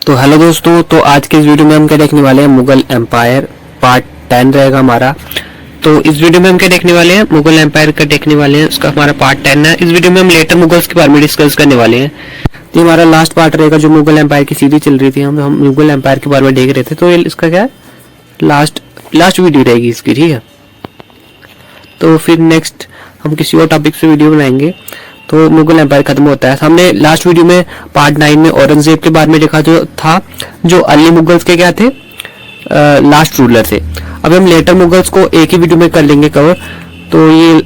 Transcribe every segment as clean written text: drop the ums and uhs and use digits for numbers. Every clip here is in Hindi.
तो हेलो दोस्तों, तो आज के इस वीडियो में हम क्या देखने वाले हैं, मुगल एम्पायर पार्ट 10 रहेगा हमारा। तो इस वीडियो में हम क्या देखने वाले हैं, मुगल एम्पायर का देखने वाले हैं, उसका हमारा पार्ट 10 है। इस वीडियो में हम लेटर मुगल्स के बारे में डिस्कस करने वाले हैं। तो हमारा लास्ट पार्ट रहेगा, जो मुगल एम्पायर की सीरीज चल रही थी, हम मुगल एम्पायर के बारे में देख रहे थे। तो इसका क्या है, लास्ट वीडियो रहेगी इसकी, ठीक है। तो फिर नेक्स्ट हम किसी और टॉपिक से वीडियो बनाएंगे। तो मुगल एम्पायर खत्म होता है। हमने लास्ट वीडियो में पार्ट 9 में औरंगजेब के बारे में देखा, जो था जो अली मुगल्स के क्या थे, लास्ट रूलर थे। अब हम लेटर मुगल्स को एक ही वीडियो में कर लेंगे कवर। तो ये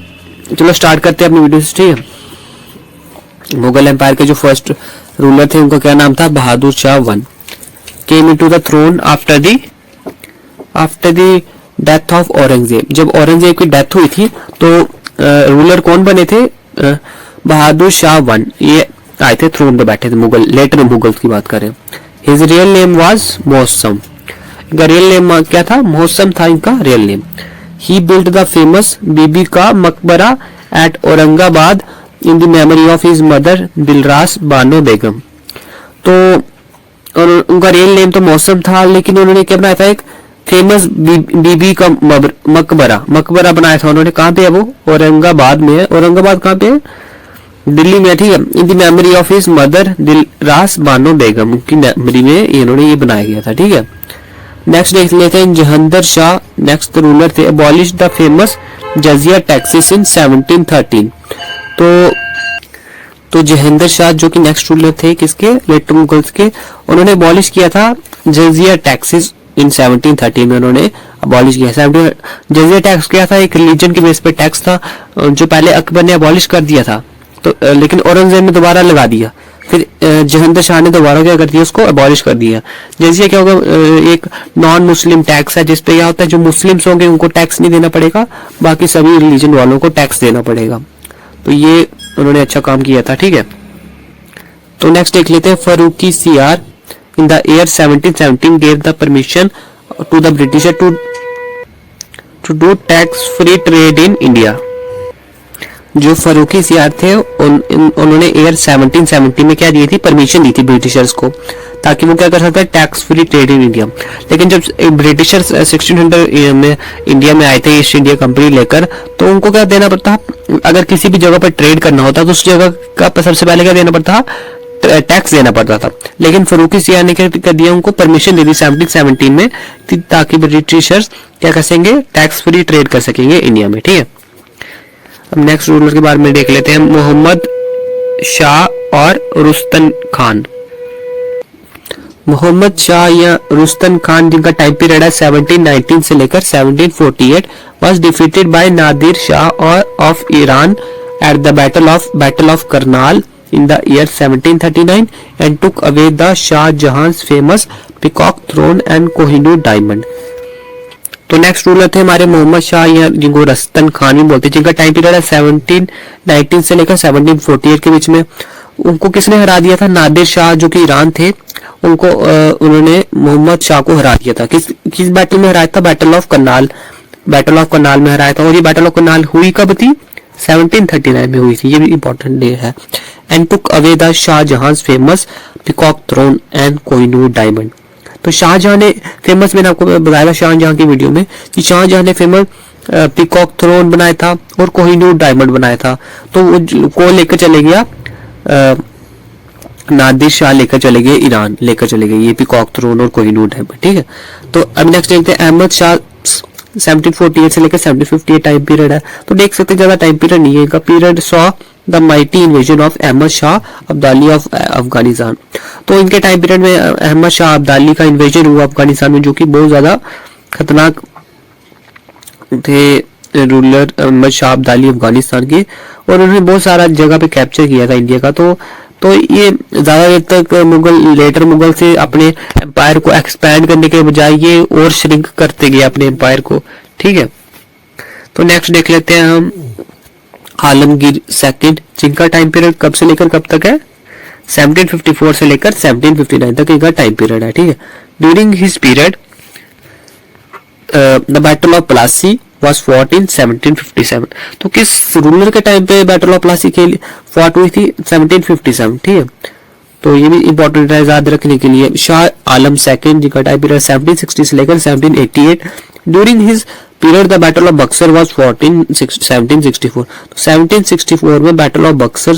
चलो स्टार्ट करते हैं अपनी वीडियो से, ठीक है। मुगल एम्पायर के जो फर्स्ट रूलर थे उनका क्या नाम था, Bahadur Shah one came into the throne after the death of Aurangzeb. जब औरंगजेब की डेथ हुई थी तो रूलर कौन बने थे, बहादुर शाह वन, ये आए थे थ्रोन पे बैठे थे। मुगल लेटर मुगल्स की बात करें। His real name was Muazzam. इनका रियल नेम क्या था, मोहस्सम था इनका real name. He built the famous Bibi ka Maqbara at Aurangabad in the memory of his mother Dilras Banu Begum. तो और उनका रियल नेम तो मोहस्सम था, लेकिन उन्होंने क्या बनाया था, एक फेमस बीबी का मकबरा बनाया था उन्होंने। कहाँ पे है वो, औरंगाबाद में है। औरंगाबाद कहाँ पे है, दिल्ली में, ठीक है। In the memory of his mother Dilras Banu Begum की मेमोरी में इन्होंने ये बनाया गया था, ठीक है। नेक्स्ट देख लेते हैं, जहांगीर शाह नेक्स्ट रूलर थे। अबॉलिश द फेमस जजिया टैक्सेस इन 1713। तो जहांगीर शाह जो कि नेक्स्ट रूलर थे किसके, लेटर मुगल्स के, उन्होंने अबॉलिश किया था जजिया टैक्सेस इन 1713 में उन्होंने अबॉलिश किया। जजिया टैक्स क्या था, एक रिलीजन के बेस पे टैक्स था, जो पहले अकबर ने अबॉलिश कर दिया था। तो लेकिन औरंगजेब ने दोबारा लगा दिया। फिर जहांगीर शाह ने दोबारा क्या कर दिया, उसको अबॉलिश कर दिया। जैसे क्या होगा, एक नॉन मुस्लिम टैक्स है, जिसपे क्या होता है, जो मुस्लिम्स होंगे उनको टैक्स नहीं देना पड़ेगा, बाकी सभी रिलीजन वालों को टैक्स देना पड़ेगा। तो ये उन्होंने अच्छा काम किया था, ठीक है। तो नेक्स्ट देख लेते हैं, Farooqui CR in the year 1717 gave the permission to the Britisher to do tax free trade in India। जो फरूकी सियार थे उन्होंने ईयर 1770 में क्या दी थी, परमिशन दी थी ब्रिटिशर्स को, ताकि वो क्या कर सकते हैं, tax free trade in India. लेकिन जब ब्रिटिशर्स 1600 में इंडिया में आए थे ईस्ट इंडिया कंपनी लेकर, तो उनको क्या देना पड़ता, अगर किसी भी जगह पर ट्रेड करना होता तो उस जगह का सबसे पहले क्या देना पड़ता, टैक्स देना पड़ता था। लेकिन फरूकी सियार ने क्या कर दिया, उनको परमिशन दे दी 1717 में, ताकि ब्रिटिशर्स क्या कर सकेंगे, टैक्स फ्री ट्रेड कर सकेंगे इंडिया में, ठीक है। अब नेक्स्ट रूलर के बारे में देख लेते हैं, मोहम्मद शाह और रुस्तम खान। मोहम्मद शाह या रुस्तम खान, जिनका टाइम पीरियड है 1719 से लेकर 1748, was defeated by Nadir Shah of Iran at the battle of Karnal in the year 1739 and took away the Shah Jahan's famous peacock throne and Kohinoor diamond। तो नेक्स्ट रूलर थे हमारे मोहम्मद शाह, या जिनको रुस्तम खान भी बोलते हैं, जिनका टाइम पीरियड है 1719 से लेकर 1748 के बीच में। उनको किसने हरा दिया था, नादिर शाह जो कि ईरान थे, उनको उन्होंने मोहम्मद शाह को हरा दिया था। किस बैटल में हराया था, बैटल ऑफ करनाल में हराया था। और ये बैटल ऑफ करनाल हुई कब थी, 1739 में हुई थी। ये भी इंपॉर्टेंट डे है। And took away the Shahjahan's famous peacock throne and Kohinoor diamond. तो शाहजहां ने फेमस, मैंने आपको बताया शाहजहां की वीडियो में कि शाहजहां ने फेमस पिकॉक थ्रोन बनाया था और कोहिनूर डायमंड बनाया था। तो वो को लेकर चले गया, नादिर शाह लेकर चले गए, ईरान लेकर चले गए ये पिकॉक थ्रोन और कोहिनूर डायमंड, ठीक है। तो अब नेक्स्ट देखते हैं, अहमद शाह 1748 से लेकर 1758 टाइम पीरियड है। तो देख सकते हैं ज्यादा टाइम पीरियड नहीं है इनका। Period saw the mighty invasion of Ahmad Shah Abdali of Afghanistan. तो इनके टाइम पीरियड में अहमद शाह अब्दाली का इन्वेजन हुआ अफगानिस्तान में, जो कि बहुत ज्यादा खतरनाक थे रूलर अहमद शाह अब्दाली अफगानिस्तान के, और उन्होंने बहुत सारा जगह पे कैप्चर किया था इंडिया का। तो ये ज्यादा देर तक लेटर मुगल से अपने एम्पायर को एक्सपैंड करने के बजाय ये और श्रिंक करते गए अपने एम्पायर को, ठीक है। तो नेक्स्ट देख लेते हैं हम, आलमगीर सेकंड, जिनका टाइम पीरियड कब से लेकर कब तक है, 1754 से लेकर 1759 तक इनका टाइम पीरियड है, ठीक है। During his period the battle of Plassey was fought in 1757। तो किस रूलर के टाइम पे बैटल ऑफ प्लासी के फॉट हुई थी, 1757, ठीक है। तो ये भी इंपॉर्टेंट है याद रखने के लिए। शाह आलम सेकंड जी का टाइम पीरियड 1760 से लेकर 1788। During his period the battle of Buxar was 1764। तो 1764 में बैटल ऑफ बक्सर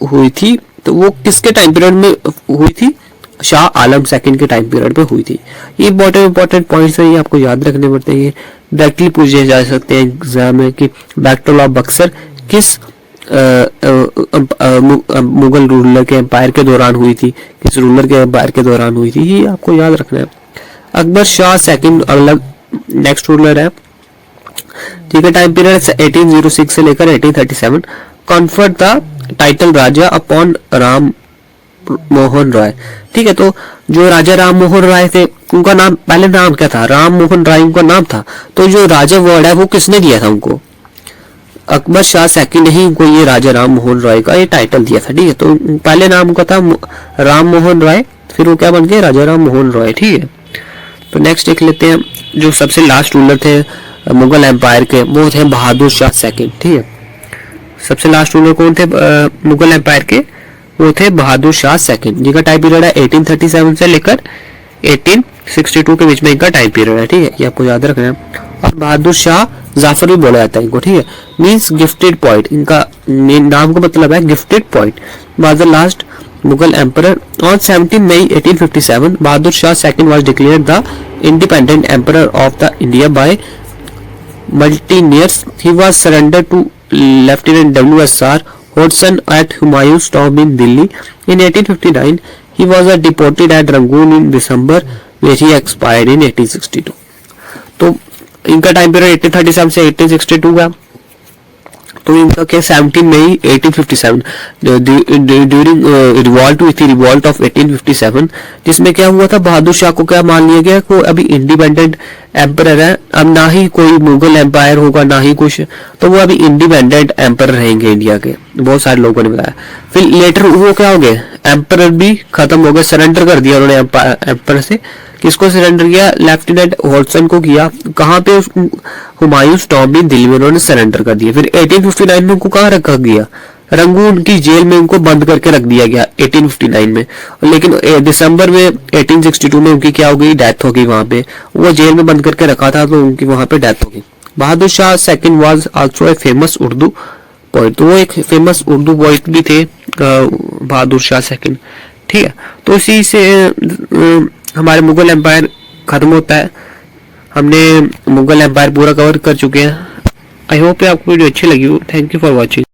हुई थी, तो वो किसके टाइम पीरियड में हुई थी? शाह आलम सेकंड के टाइम पीरियड पे हुई थी। ये इंपॉर्टेंट पॉइंट्स हैं, ये आपको याद रखने पड़ते हैं। ये डायरेक्टली पूछे जा सकते हैं एग्जाम में कि बैटल ऑफ बक्सर किस मुगल रूलर के एम्पायर के दौरान हुई थी, किस रूलर के एम्पायर के दौरान हुई थी, ये आपको याद रखना है। अकबर शाह सेकंड अलग नेक्स्ट रूलर है, ठीक है। टाइम पीरियड 1806 से लेकर 1837। Conferred the title Raja upon Ram Mohan Roy, ठीक है। तो जो राजा राम मोहन राय थे, उनका नाम पहले नाम क्या था? राम मोहन राय उनका नाम था। तो जो राजा वर्ड है वो किसने दिया था उनको? अकबर शाह सेकंड ने ही उनको ये राजा राम मोहन राय का ये टाइटल दिया था, ठीक है। तो पहले नाम उनका था राम मोहन राय, फिर वो क्या बन गए? राजा राम मोहन राय, ठीक है। तो नेक्स्ट देख लेते हैं, जो सबसे लास्ट रूलर थे मुगल एम्पायर के, वो थे बहादुर शाह सेकंड, ठीक है। सबसे लास्ट रूलर कौन थे मुगल एम्पायर के? वो थे बहादुर शाह सेकंड, जिनका टाइम पीरियड है 1837 से लेकर 1862 के बीच में इनका टाइम पीरियड है, ठीक है। ये आपको याद रखना है। और बहादुर शाह जाफर भी बोला जाता है इनको, ठीक है। मीन्स गिफ्टेड पॉइंट, इनका नाम का मतलब है gifted point. Was the last Mughal emperor on 17 May 1857। Bahadur Shah second was declared the independent emperor of the India by mutineers. He was surrender to lieutenant WSR Hodgson at Humayun's tomb in Delhi. In 1859, he was deported at Rangoon in December, where he expired in 1862. तो इनका टाइम पीरियड 1837 से 1862 का। तो इनका क्या 17 मई 1857 ड्यूरिंग रिवॉल्ट हुई थी, रिवॉल्ट ऑफ 1857, जिसमें क्या हुआ था? बहादुर शाह को क्या मान लिया गया को अभी इंडिपेंडेंट एम्परर है, अब ना ही कोई मुगल एम्पायर होगा ना ही कुछ, तो वो अभी इंडिपेंडेंट एम्परर रहेंगे इंडिया के, बहुत सारे लोगों ने बताया। फिर लेटर वो क्या हो गए? एम्परर भी खत्म हो गए, सरेंडर कर दिया उन्होंने एम्परर से। किसको सरेंडर किया? लेफ्टिनेंट हॉडसन को किया। कहाँ पे? हुमायूंस टॉम्ब इन दिल्ली में उन्होंने सरेंडर कर दिया। फिर 1859 में उनको कहाँ रखा गया? रंगून की जेल में उनको बंद करके रख दिया गया 1859 में। लेकिन दिसंबर में 1862 में उनकी क्या हो गई? डेथ हो गई वहां पे। वो जेल में बंद करके रखा था तो उनकी वहां पे डेथ हो गई। Bahadur Shah second was also a famous Urdu poet, तो वो एक फेमस उर्दू पोएट भी थे बहादुर शाह सेकंड, ठीक है। तो इसी से हमारे मुगल एम्पायर खत्म होता है। हमने मुगल एम्पायर पूरा कवर कर चुके हैं। आई होप आपको वीडियो अच्छी लगी हो। Thank you for watching.